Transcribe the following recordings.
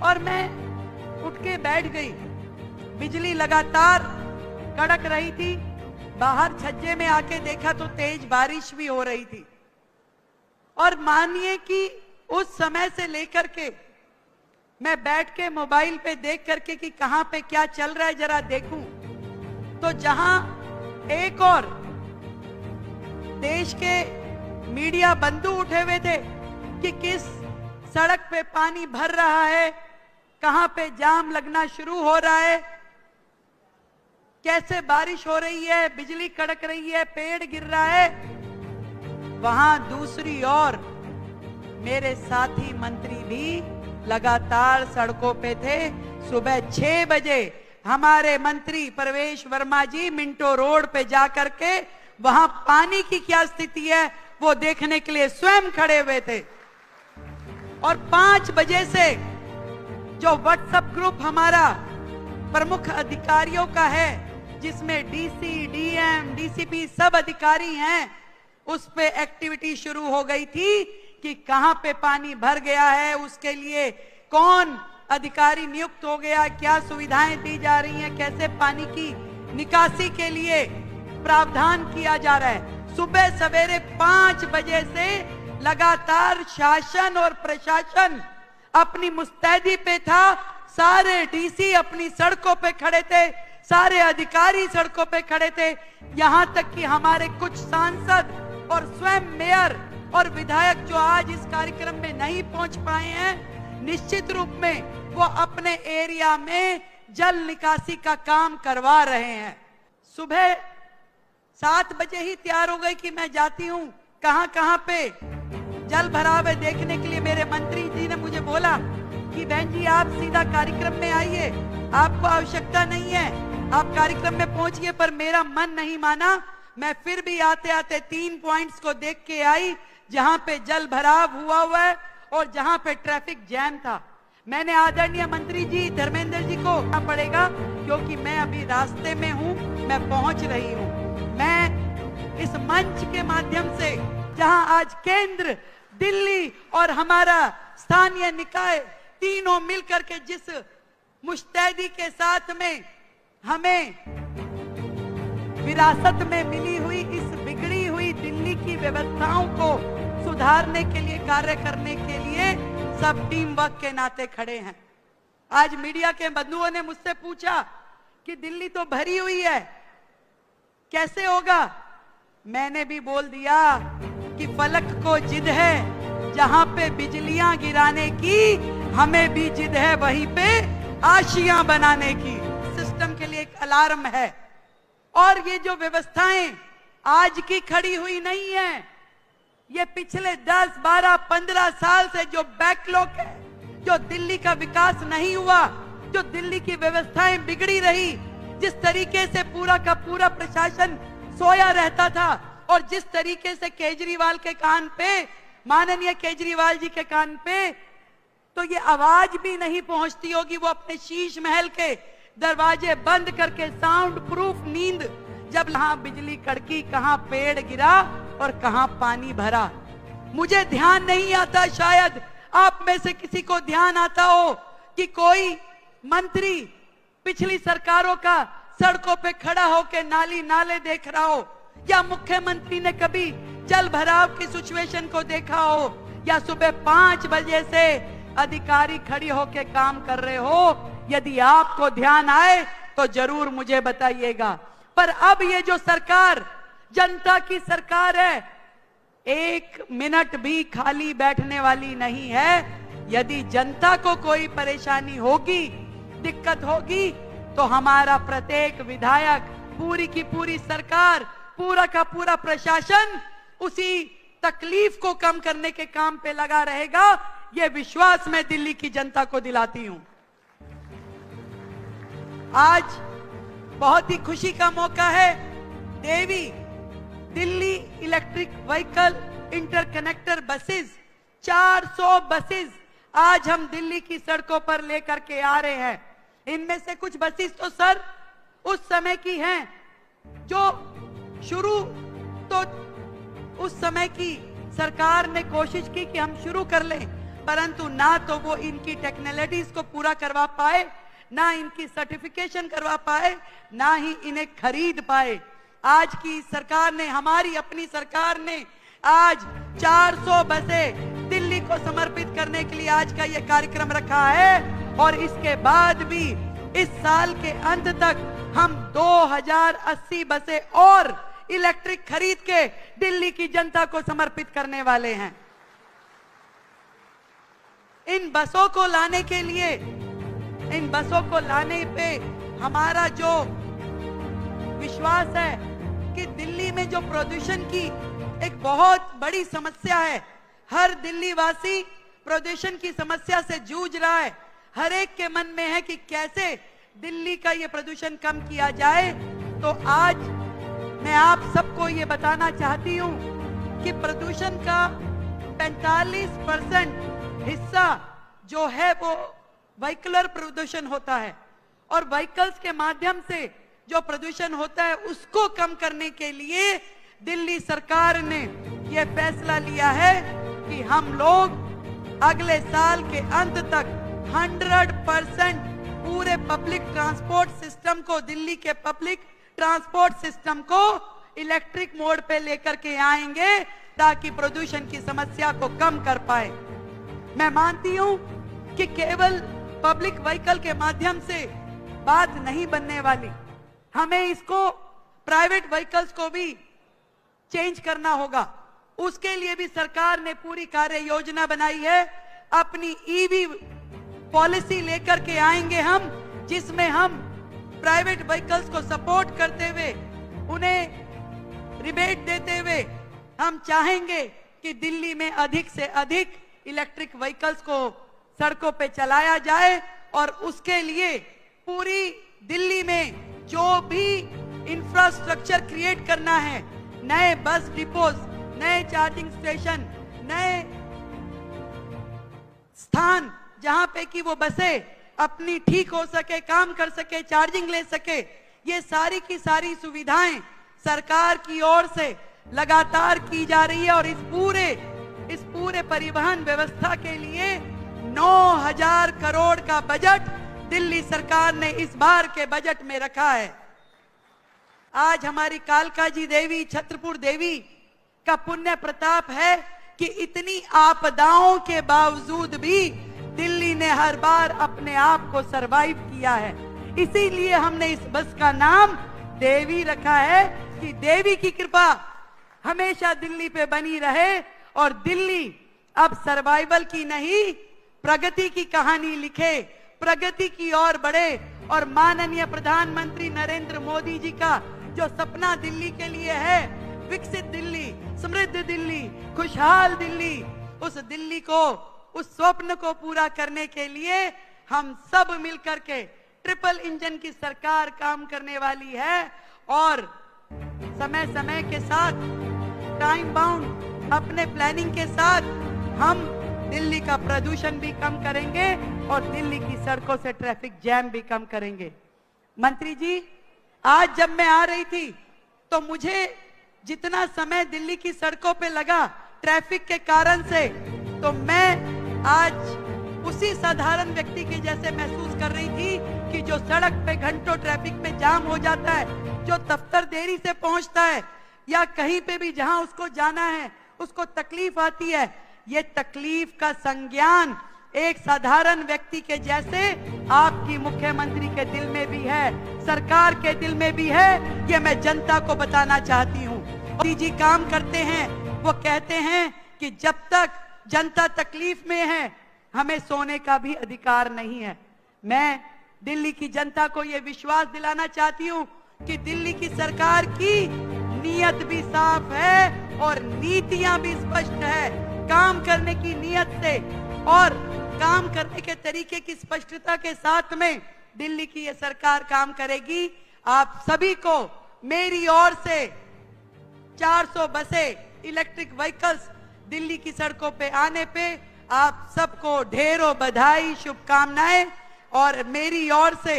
और मैं उठ के बैठ गई। बिजली लगातार कड़क रही थी। बाहर छज्जे में आके देखा तो तेज बारिश भी हो रही थी। और मानिए कि उस समय से लेकर के मैं बैठ के मोबाइल पे देख करके कि कहां पे क्या चल रहा है जरा देखूं, तो जहां एक और देश के मीडिया बंधु उठे हुए थे कि किस सड़क पे पानी भर रहा है, कहां पे जाम लगना शुरू हो रहा है, कैसे बारिश हो रही है, बिजली कड़क रही है, पेड़ गिर रहा है, वहां दूसरी ओर मेरे साथी मंत्री भी लगातार सड़कों पे थे। सुबह 6 बजे हमारे मंत्री प्रवेश वर्मा जी मिंटो रोड पे जाकर के वहां पानी की क्या स्थिति है वो देखने के लिए स्वयं खड़े हुए थे। और 5 बजे से जो व्हाट्सएप ग्रुप हमारा प्रमुख अधिकारियों का है, जिसमें डीसी, डीएम, डीसीपी सब अधिकारी हैं, उस पे एक्टिविटी शुरू हो गई थी कि कहां पे पानी भर गया है, उसके लिए कौन अधिकारी नियुक्त हो गया, क्या सुविधाएं दी जा रही हैं, कैसे पानी की निकासी के लिए प्रावधान किया जा रहा है। सुबह सवेरे 5 बजे से लगातार शासन और प्रशासन अपनी मुस्तैदी पे था। सारे डीसी अपनी सड़कों पे खड़े थे, सारे अधिकारी सड़कों पे खड़े थे, यहां तक कि हमारे कुछ सांसद और स्वयं मेयर और विधायक जो आज इस कार्यक्रम में नहीं पहुंच पाए हैं, निश्चित रूप में वो अपने एरिया में जल निकासी का काम करवा रहे हैं। सुबह 7 बजे ही तैयार हो गई कि मैं जाती हूं, कहां पे जल भराव है देखने के लिए। मेरे मंत्री जी ने मुझे बोला कि बहन जी आप सीधा कार्यक्रम में आइए, आपको आवश्यकता नहीं है, आप कार्यक्रम में पहुंचिए। पर मेरा मन नहीं माना, मैं फिर भी आते आते 3 पॉइंट्स को देख के आई जहां पे जल भराव हुआ है और जहां पे ट्रैफिक जैम था। मैंने आदरणीय मंत्री जी धर्मेंद्र जी को कहना पड़ेगा क्योंकि मैं अभी रास्ते में हूं, मैं पहुंच रही हूं। मैं इस मंच के माध्यम से जहां आज केंद्र, दिल्ली और हमारा स्थानीय निकाय तीनों मिलकर के जिस मुस्तैदी के साथ में हमें विरासत में मिली हुई इस बिगड़ी हुई दिल्ली की व्यवस्थाओं को सुधारने के लिए, कार्य करने के लिए सब टीम वर्क के नाते खड़े हैं। आज मीडिया के बंधुओं ने मुझसे पूछा कि दिल्ली तो भरी हुई है, कैसे होगा? मैंने भी बोल दिया कि फलक को जिद है जहां पे बिजलियां गिराने की, हमें भी जिद है वहीं पे आशियां बनाने की। सिस्टम के लिए एक अलार्म है। और ये जो व्यवस्थाएं आज की खड़ी हुई नहीं है, ये पिछले 10, 12, 15 साल से जो बैकलॉग है, जो दिल्ली का विकास नहीं हुआ, जो दिल्ली की व्यवस्थाएं बिगड़ी रही, जिस तरीके से पूरा का पूरा प्रशासन सोया रहता था और जिस तरीके से केजरीवाल के कान पे, माननीय केजरीवाल जी के कान पे तो ये आवाज भी नहीं पहुंचती होगी। वो अपने शीश महल के दरवाजे बंद करके साउंड प्रूफ नींद, जब कहां बिजली कड़की, कहां पेड़ गिरा और कहां पानी भरा। मुझे ध्यान नहीं आता, शायद आप में से किसी को ध्यान आता हो कि कोई मंत्री पिछली सरकारों का सड़कों पे खड़ा होकर नाली नाले देख रहा हो, या मुख्यमंत्री ने कभी जल भराव की सिचुएशन को देखा हो, या सुबह 5 बजे से अधिकारी खड़ी होकर काम कर रहे हो। यदि आपको ध्यान आए तो जरूर मुझे बताइएगा। पर अब ये जो सरकार जनता की सरकार है, 1 मिनट भी खाली बैठने वाली नहीं है। यदि जनता को कोई परेशानी होगी, दिक्कत होगी, तो हमारा प्रत्येक विधायक, पूरी की पूरी सरकार, पूरा का पूरा प्रशासन उसी तकलीफ को कम करने के काम पे लगा रहेगा। ये विश्वास मैं दिल्ली की जनता को दिलाती हूं। आज बहुत ही खुशी का मौका है। Devi Delhi electric vehicle interconnector buses, 400 buses आज हम दिल्ली की सड़कों पर लेकर के आ रहे हैं। इनमें से कुछ बसेस तो सर उस समय की हैं जो शुरू तो उस समय की सरकार ने कोशिश की कि हम शुरू कर लें, परंतु ना तो वो इनकी टेक्नोलॉजीज को पूरा करवा पाए, ना इनकी सर्टिफिकेशन करवा पाए, ना ही इन्हें खरीद पाए। आज की सरकार ने, हमारी अपनी सरकार ने आज 400 बसें दिल्ली को समर्पित करने के लिए आज का ये कार्यक्रम रखा है। और इसके बाद भी इस साल के अंत तक हम 2080 बसें और इलेक्ट्रिक खरीद के दिल्ली की जनता को समर्पित करने वाले हैं। इन बसों को लाने के लिए, इन बसों को लाने पे हमारा जो विश्वास है कि दिल्ली में जो प्रदूषण की एक बहुत बड़ी समस्या है, हर दिल्ली वासी प्रदूषण की समस्या से जूझ रहा है। हर एक के मन में है कि कैसे दिल्ली का ये प्रदूषण कम किया जाए। तो आज मैं आप सबको ये बताना चाहती हूँ कि प्रदूषण का 45% हिस्सा जो है वो व्हीकलर प्रदूषण होता है, और व्हीकल्स के माध्यम से जो प्रदूषण होता है उसको कम करने के लिए दिल्ली सरकार ने यह फैसला लिया है कि हम लोग अगले साल के अंत तक 100% पूरे पब्लिक ट्रांसपोर्ट सिस्टम को, दिल्ली के पब्लिक ट्रांसपोर्ट सिस्टम को इलेक्ट्रिक मोड पे लेकर के आएंगे ताकि प्रदूषण की समस्या को कम कर पाए। मैं मानती हूं कि केवल पब्लिक व्हीकल के माध्यम से बात नहीं बनने वाली, हमें इसको प्राइवेट व्हीकल्स को भी चेंज करना होगा। उसके लिए भी सरकार ने पूरी कार्य योजना बनाई है। अपनी ईवी पॉलिसी लेकर के आएंगे हम, जिसमें हम प्राइवेट व्हीकल्स को सपोर्ट करते हुए, उन्हें रिबेट देते हुए हम चाहेंगे कि दिल्ली में अधिक से अधिक इलेक्ट्रिक व्हीकल्स को सड़कों पे चलाया जाए। और उसके लिए पूरी दिल्ली में जो भी इंफ्रास्ट्रक्चर क्रिएट करना है, नए बस डिपोज, नए चार्जिंग स्टेशन, नए स्थान जहां पे कि वो बसें अपनी ठीक हो सके, काम कर सके, चार्जिंग ले सके, ये सारी की सारी सुविधाएं सरकार की ओर से लगातार की जा रही है। और इस पूरे परिवहन व्यवस्था के लिए 9,000 करोड़ का बजट दिल्ली सरकार ने इस बार के बजट में रखा है। आज हमारी कालका जी देवी, छत्रपुर देवी का पुण्य प्रताप है कि इतनी आपदाओं के बावजूद भी दिल्ली ने हर बार अपने आप को सरवाइव किया है। इसीलिए हमने इस बस का नाम देवी रखा है कि देवी की कृपा हमेशा दिल्ली पे बनी रहे और दिल्ली अब सर्वाइवल की नहीं, प्रगति की कहानी लिखे, प्रगति की ओर बढ़े। और माननीय प्रधानमंत्री नरेंद्र मोदी जी का जो सपना दिल्ली के लिए है, विकसित दिल्ली, समृद्ध दिल्ली, खुशहाल दिल्ली, उस दिल्ली को, उस स्वप्न को पूरा करने के लिए हम सब मिलकर के ट्रिपल इंजन की सरकार काम करने वाली है। और समय समय के साथ, टाइम बाउंड अपने प्लानिंग के साथ हम दिल्ली का प्रदूषण भी कम करेंगे और दिल्ली की सड़कों से ट्रैफिक जैम भी कम करेंगे। मंत्री जी, आज जब मैं आ रही थी तो मुझे जितना समय दिल्ली की सड़कों पे लगा ट्रैफिक के कारण से, तो मैं आज उसी साधारण व्यक्ति के जैसे महसूस कर रही थी कि जो सड़क पे घंटों ट्रैफिक में जाम हो जाता है, जो दफ्तर देरी से पहुंचता है या कहीं पे भी जहां उसको जाना है उसको तकलीफ आती है, ये तकलीफ का संज्ञान एक साधारण व्यक्ति के जैसे आपकी मुख्यमंत्री के दिल में भी है, सरकार के दिल में भी है। ये मैं जनता को बताना चाहती हूँ। मोदी जी काम करते हैं, वो कहते हैं कि जब तक जनता तकलीफ में है हमें सोने का भी अधिकार नहीं है। मैं दिल्ली की जनता को ये विश्वास दिलाना चाहती हूँ कि दिल्ली की सरकार की नीयत भी साफ है और नीतियां भी स्पष्ट है। काम करने की नीयत से और काम करने के तरीके की स्पष्टता के साथ में दिल्ली की ये सरकार काम करेगी। आप सभी को मेरी ओर से 400 बसें इलेक्ट्रिक व्हीकल्स दिल्ली की सड़कों पे आने पे आप सबको ढेरों बधाई, शुभकामनाएं। और मेरी ओर से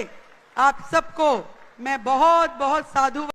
आप सबको मैं बहुत बहुत साधु